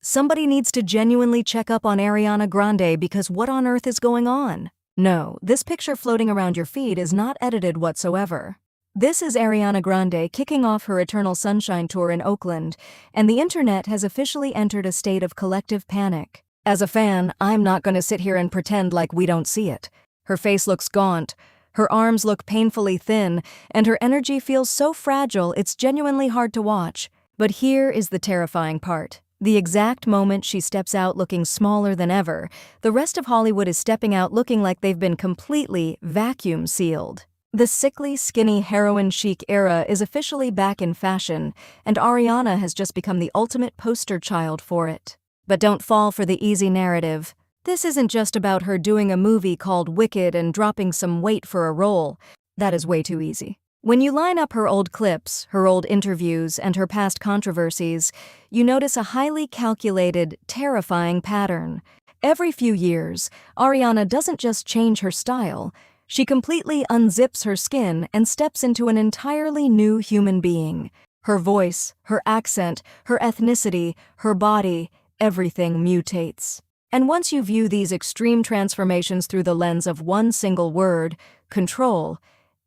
Somebody needs to genuinely check up on Ariana Grande because what on earth is going on? No, this picture floating around your feed is not edited whatsoever. This is Ariana Grande kicking off her Eternal Sunshine tour in Oakland, and the internet has officially entered a state of collective panic. As a fan, I'm not going to sit here and pretend like we don't see it. Her face looks gaunt, her arms look painfully thin, and her energy feels so fragile it's genuinely hard to watch. But here is the terrifying part. The exact moment she steps out looking smaller than ever, the rest of Hollywood is stepping out looking like they've been completely vacuum sealed. The sickly, skinny heroin chic era is officially back in fashion, and Ariana has just become the ultimate poster child for it. But don't fall for the easy narrative. This isn't just about her doing a movie called Wicked and dropping some weight for a role. That is way too easy. When you line up her old clips, her old interviews, and her past controversies, you notice a highly calculated, terrifying pattern. Every few years, Ariana doesn't just change her style, she completely unzips her skin and steps into an entirely new human being. Her voice, her accent, her ethnicity, her body, everything mutates. And once you view these extreme transformations through the lens of one single word, control,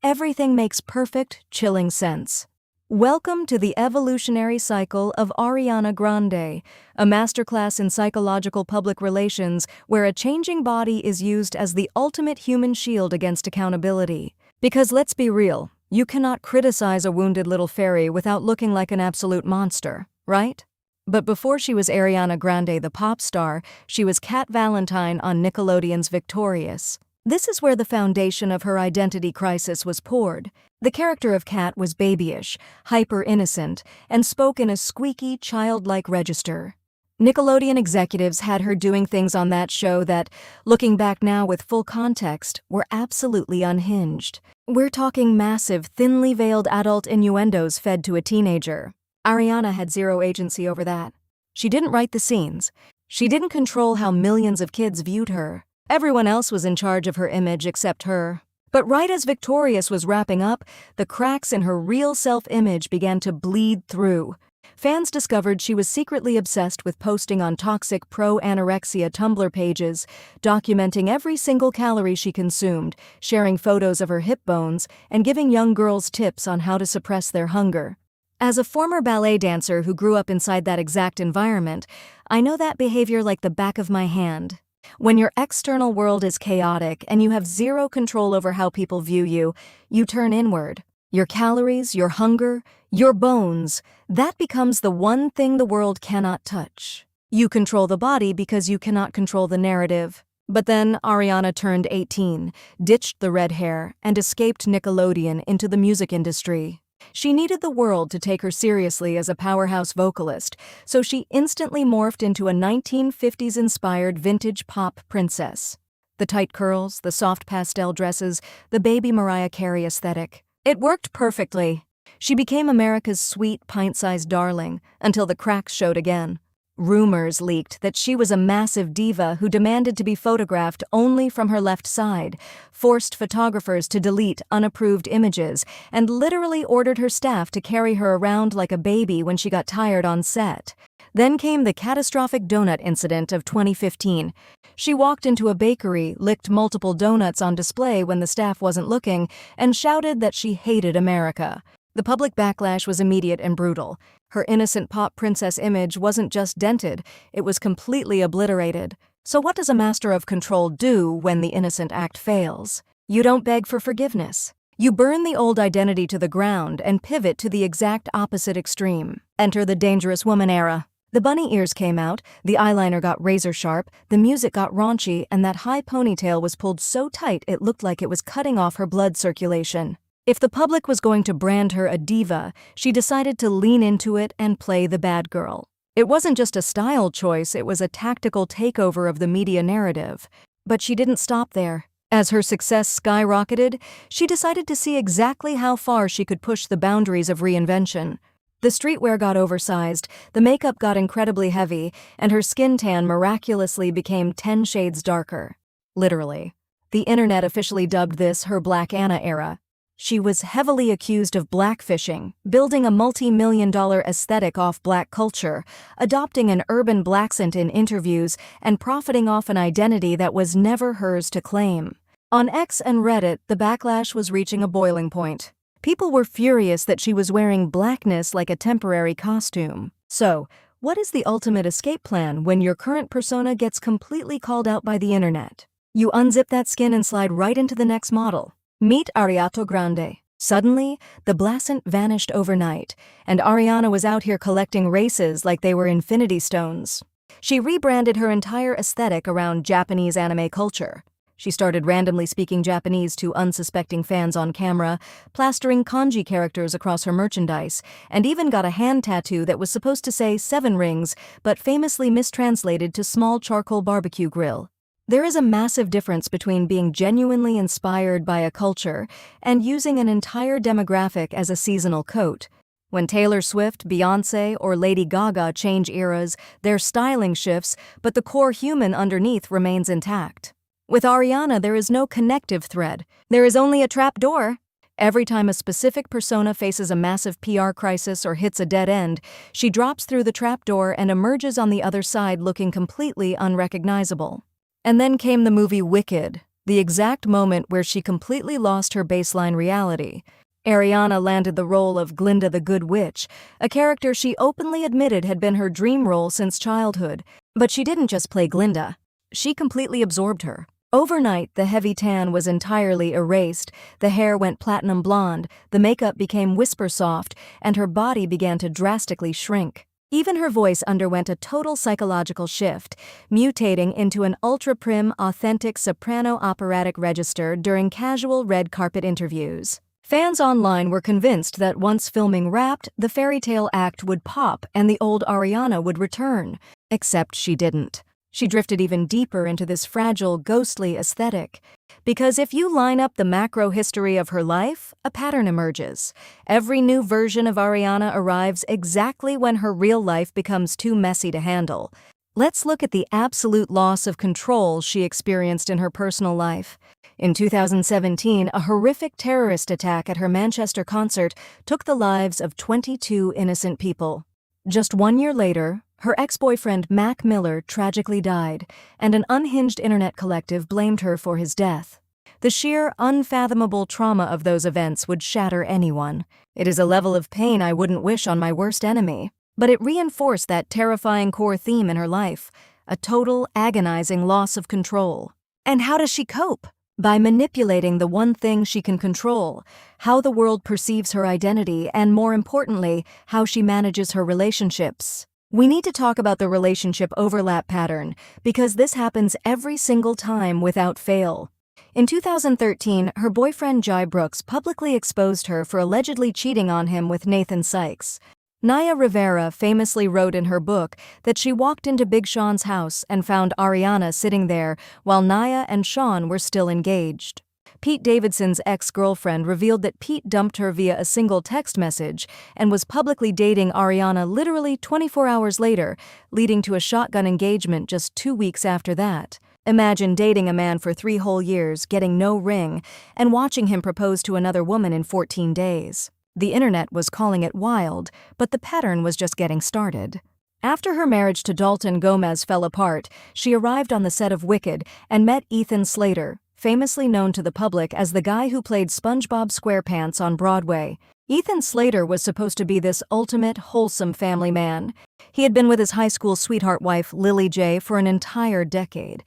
everything makes perfect, chilling sense. Welcome to the evolutionary cycle of Ariana Grande, a masterclass in psychological public relations where a changing body is used as the ultimate human shield against accountability. Because let's be real, you cannot criticize a wounded little fairy without looking like an absolute monster, right? But before she was Ariana Grande the pop star, she was Cat Valentine on Nickelodeon's Victorious. This is where the foundation of her identity crisis was poured. The character of Cat was babyish, hyper-innocent, and spoke in a squeaky, childlike register. Nickelodeon executives had her doing things on that show that, looking back now with full context, were absolutely unhinged. We're talking massive, thinly veiled adult innuendos fed to a teenager. Ariana had zero agency over that. She didn't write the scenes. She didn't control how millions of kids viewed her. Everyone else was in charge of her image except her. But right as Victorious was wrapping up, the cracks in her real self-image began to bleed through. Fans discovered she was secretly obsessed with posting on toxic pro-anorexia Tumblr pages, documenting every single calorie she consumed, sharing photos of her hip bones, and giving young girls tips on how to suppress their hunger. As a former ballet dancer who grew up inside that exact environment, I know that behavior like the back of my hand. When your external world is chaotic and you have zero control over how people view you, you turn inward. Your calories, your hunger, your bones, that becomes the one thing the world cannot touch. You control the body because you cannot control the narrative. But then Ariana turned 18, ditched the red hair, and escaped Nickelodeon into the music industry. She needed the world to take her seriously as a powerhouse vocalist, so she instantly morphed into a 1950s-inspired vintage pop princess. The tight curls, the soft pastel dresses, the baby Mariah Carey aesthetic. It worked perfectly. She became America's sweet, pint-sized darling, until the cracks showed again. Rumors leaked that she was a massive diva who demanded to be photographed only from her left side, forced photographers to delete unapproved images, and literally ordered her staff to carry her around like a baby when she got tired on set. Then came the catastrophic donut incident of 2015. She walked into a bakery, licked multiple donuts on display when the staff wasn't looking, and shouted that she hated America. The public backlash was immediate and brutal. Her innocent pop princess image wasn't just dented, it was completely obliterated. So what does a master of control do when the innocent act fails? You don't beg for forgiveness. You burn the old identity to the ground and pivot to the exact opposite extreme. Enter the dangerous woman era. The bunny ears came out, the eyeliner got razor sharp, the music got raunchy, and that high ponytail was pulled so tight it looked like it was cutting off her blood circulation. If the public was going to brand her a diva, she decided to lean into it and play the bad girl. It wasn't just a style choice, it was a tactical takeover of the media narrative. But she didn't stop there. As her success skyrocketed, she decided to see exactly how far she could push the boundaries of reinvention. The streetwear got oversized, the makeup got incredibly heavy, and her skin tan miraculously became 10 shades darker. Literally. The internet officially dubbed this her Blackana era. She was heavily accused of blackfishing, building a multi-million-dollar aesthetic off black culture, adopting an urban blaccent in interviews, and profiting off an identity that was never hers to claim. On X and Reddit, the backlash was reaching a boiling point. People were furious that she was wearing blackness like a temporary costume. So, what is the ultimate escape plan when your current persona gets completely called out by the internet? You unzip that skin and slide right into the next model. Meet Ariana Grande. Suddenly, the blaccent vanished overnight, and Ariana was out here collecting races like they were infinity stones. She rebranded her entire aesthetic around Japanese anime culture. She started randomly speaking Japanese to unsuspecting fans on camera, plastering kanji characters across her merchandise, and even got a hand tattoo that was supposed to say 7 rings, but famously mistranslated to small charcoal barbecue grill. There is a massive difference between being genuinely inspired by a culture and using an entire demographic as a seasonal coat. When Taylor Swift, Beyoncé, or Lady Gaga change eras, their styling shifts, but the core human underneath remains intact. With Ariana, there is no connective thread. There is only a trap door. Every time a specific persona faces a massive PR crisis or hits a dead end, she drops through the trap door and emerges on the other side looking completely unrecognizable. And then came the movie Wicked, the exact moment where she completely lost her baseline reality. Ariana landed the role of Glinda the Good Witch, a character she openly admitted had been her dream role since childhood. But she didn't just play Glinda. She completely absorbed her. Overnight, the heavy tan was entirely erased, the hair went platinum blonde, the makeup became whisper soft, and her body began to drastically shrink. Even her voice underwent a total psychological shift, mutating into an ultra-prim, authentic soprano operatic register during casual red carpet interviews. Fans online were convinced that once filming wrapped, the fairy tale act would pop and the old Ariana would return. Except she didn't. She drifted even deeper into this fragile, ghostly aesthetic. Because if you line up the macro history of her life, a pattern emerges. Every new version of Ariana arrives exactly when her real life becomes too messy to handle. Let's look at the absolute loss of control she experienced in her personal life. In 2017, a horrific terrorist attack at her Manchester concert took the lives of 22 innocent people. Just 1 year later, her ex-boyfriend Mac Miller tragically died, and an unhinged internet collective blamed her for his death. The sheer, unfathomable trauma of those events would shatter anyone. It is a level of pain I wouldn't wish on my worst enemy. But it reinforced that terrifying core theme in her life, a total, agonizing loss of control. And how does she cope? By manipulating the one thing she can control, how the world perceives her identity, and more importantly, how she manages her relationships. We need to talk about the relationship overlap pattern, because this happens every single time without fail. In 2013, her boyfriend Jai Brooks publicly exposed her for allegedly cheating on him with Nathan Sykes. Naya Rivera famously wrote in her book that she walked into Big Sean's house and found Ariana sitting there while Naya and Sean were still engaged. Pete Davidson's ex-girlfriend revealed that Pete dumped her via a single text message and was publicly dating Ariana literally 24 hours later, leading to a shotgun engagement just 2 weeks after that. Imagine dating a man for 3 whole years, getting no ring, and watching him propose to another woman in 14 days. The internet was calling it wild, but the pattern was just getting started. After her marriage to Dalton Gomez fell apart, she arrived on the set of Wicked and met Ethan Slater, famously known to the public as the guy who played SpongeBob SquarePants on Broadway. Ethan Slater was supposed to be this ultimate, wholesome family man. He had been with his high school sweetheart wife, Lily J, for an entire decade.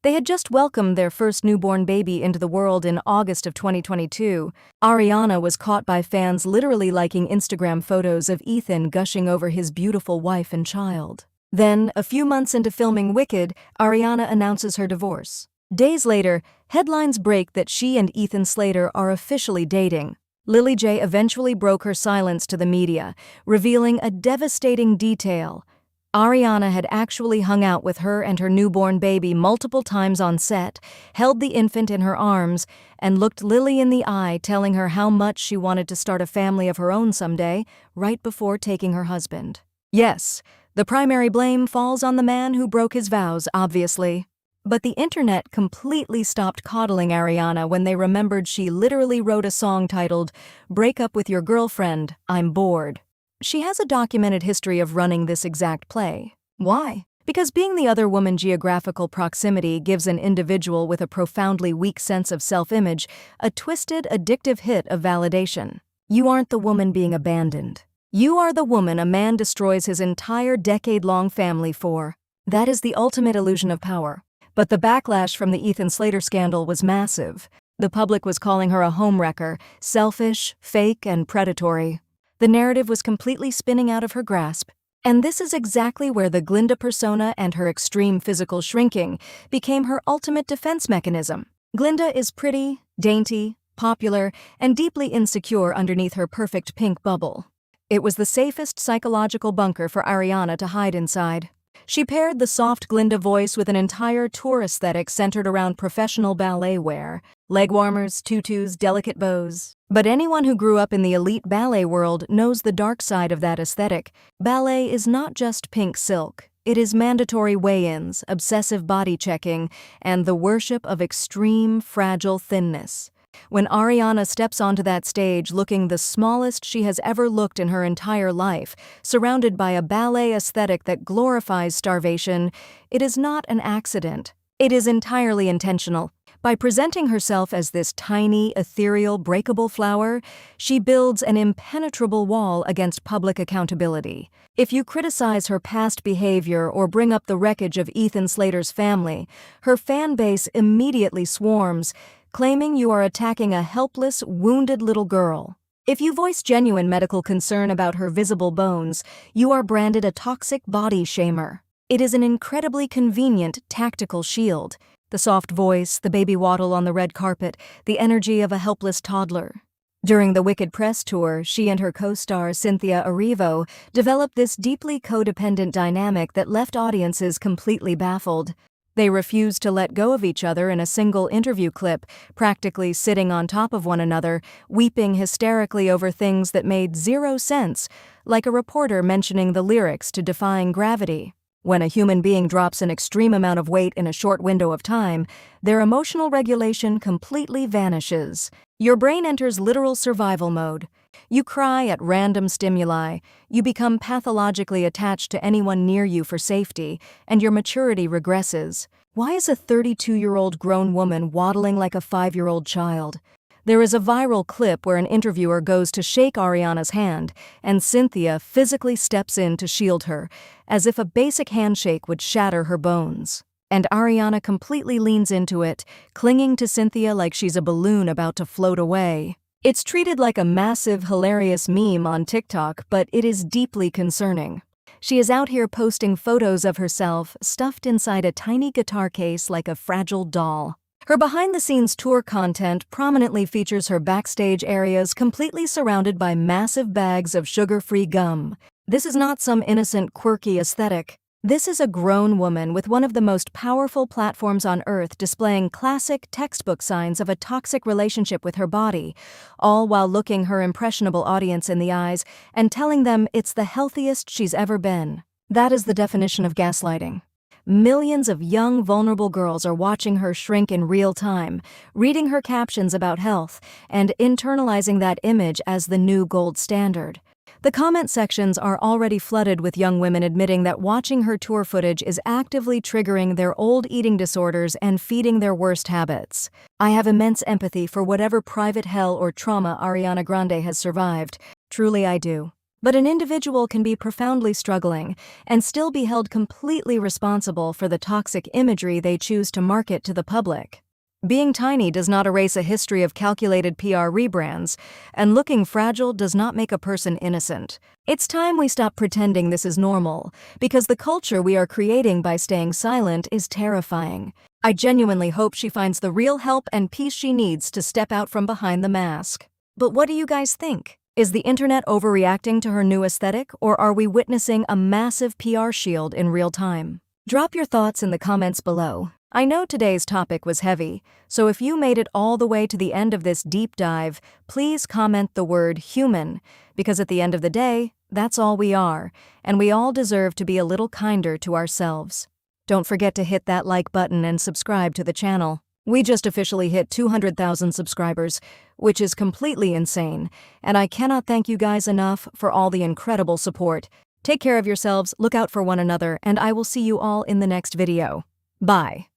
They had just welcomed their first newborn baby into the world in August of 2022. Ariana was caught by fans literally liking Instagram photos of Ethan gushing over his beautiful wife and child. Then, a few months into filming Wicked, Ariana announces her divorce. Days later, headlines break that she and Ethan Slater are officially dating. Lily J eventually broke her silence to the media, revealing a devastating detail. Ariana had actually hung out with her and her newborn baby multiple times on set, held the infant in her arms, and looked Lily in the eye, telling her how much she wanted to start a family of her own someday, right before taking her husband. Yes, the primary blame falls on the man who broke his vows, obviously. But the internet completely stopped coddling Ariana when they remembered she literally wrote a song titled, "Break Up With Your Girlfriend, I'm Bored." She has a documented history of running this exact play. Why? Because being the other woman geographical proximity gives an individual with a profoundly weak sense of self-image a twisted, addictive hit of validation. You aren't the woman being abandoned. You are the woman a man destroys his entire decade-long family for. That is the ultimate illusion of power. But the backlash from the Ethan Slater scandal was massive. The public was calling her a homewrecker, selfish, fake, and predatory. The narrative was completely spinning out of her grasp. And this is exactly where the Glinda persona and her extreme physical shrinking became her ultimate defense mechanism. Glinda is pretty, dainty, popular, and deeply insecure underneath her perfect pink bubble. It was the safest psychological bunker for Ariana to hide inside. She paired the soft Glinda voice with an entire tour aesthetic centered around professional ballet wear, leg warmers, tutus, delicate bows. But anyone who grew up in the elite ballet world knows the dark side of that aesthetic. Ballet is not just pink silk. It is mandatory weigh-ins, obsessive body checking, and the worship of extreme, fragile thinness. When Ariana steps onto that stage looking the smallest she has ever looked in her entire life, surrounded by a ballet aesthetic that glorifies starvation, it is not an accident. It is entirely intentional. By presenting herself as this tiny, ethereal, breakable flower, she builds an impenetrable wall against public accountability. If you criticize her past behavior or bring up the wreckage of Ethan Slater's family, her fan base immediately swarms, claiming you are attacking a helpless, wounded little girl. If you voice genuine medical concern about her visible bones, you are branded a toxic body shamer. It is an incredibly convenient, tactical shield. The soft voice, the baby waddle on the red carpet, the energy of a helpless toddler. During the Wicked press tour, she and her co-star Cynthia Erivo developed this deeply codependent dynamic that left audiences completely baffled. They refused to let go of each other in a single interview clip, practically sitting on top of one another, weeping hysterically over things that made zero sense, like a reporter mentioning the lyrics to Defying Gravity. When a human being drops an extreme amount of weight in a short window of time, their emotional regulation completely vanishes. Your brain enters literal survival mode. You cry at random stimuli, you become pathologically attached to anyone near you for safety, and your maturity regresses. Why is a 32-year-old grown woman waddling like a 5-year-old child? There is a viral clip where an interviewer goes to shake Ariana's hand, and Cynthia physically steps in to shield her, as if a basic handshake would shatter her bones. And Ariana completely leans into it, clinging to Cynthia like she's a balloon about to float away. It's treated like a massive, hilarious meme on TikTok, but it is deeply concerning. She is out here posting photos of herself stuffed inside a tiny guitar case like a fragile doll. Her behind-the-scenes tour content prominently features her backstage areas completely surrounded by massive bags of sugar-free gum. This is not some innocent, quirky aesthetic. This is a grown woman with one of the most powerful platforms on earth displaying classic textbook signs of a toxic relationship with her body, all while looking her impressionable audience in the eyes and telling them it's the healthiest she's ever been. That is the definition of gaslighting. Millions of young, vulnerable girls are watching her shrink in real time, reading her captions about health, and internalizing that image as the new gold standard. The comment sections are already flooded with young women admitting that watching her tour footage is actively triggering their old eating disorders and feeding their worst habits. I have immense empathy for whatever private hell or trauma Ariana Grande has survived. Truly I do. But an individual can be profoundly struggling and still be held completely responsible for the toxic imagery they choose to market to the public. Being tiny does not erase a history of calculated PR rebrands, and looking fragile does not make a person innocent. It's time we stop pretending this is normal, because the culture we are creating by staying silent is terrifying. I genuinely hope she finds the real help and peace she needs to step out from behind the mask. But what do you guys think? Is the internet overreacting to her new aesthetic, or are we witnessing a massive PR shield in real time? Drop your thoughts in the comments below. I know today's topic was heavy, so if you made it all the way to the end of this deep dive, please comment the word human, because at the end of the day, that's all we are, and we all deserve to be a little kinder to ourselves. Don't forget to hit that like button and subscribe to the channel. We just officially hit 200,000 subscribers, which is completely insane, and I cannot thank you guys enough for all the incredible support. Take care of yourselves, look out for one another, and I will see you all in the next video. Bye.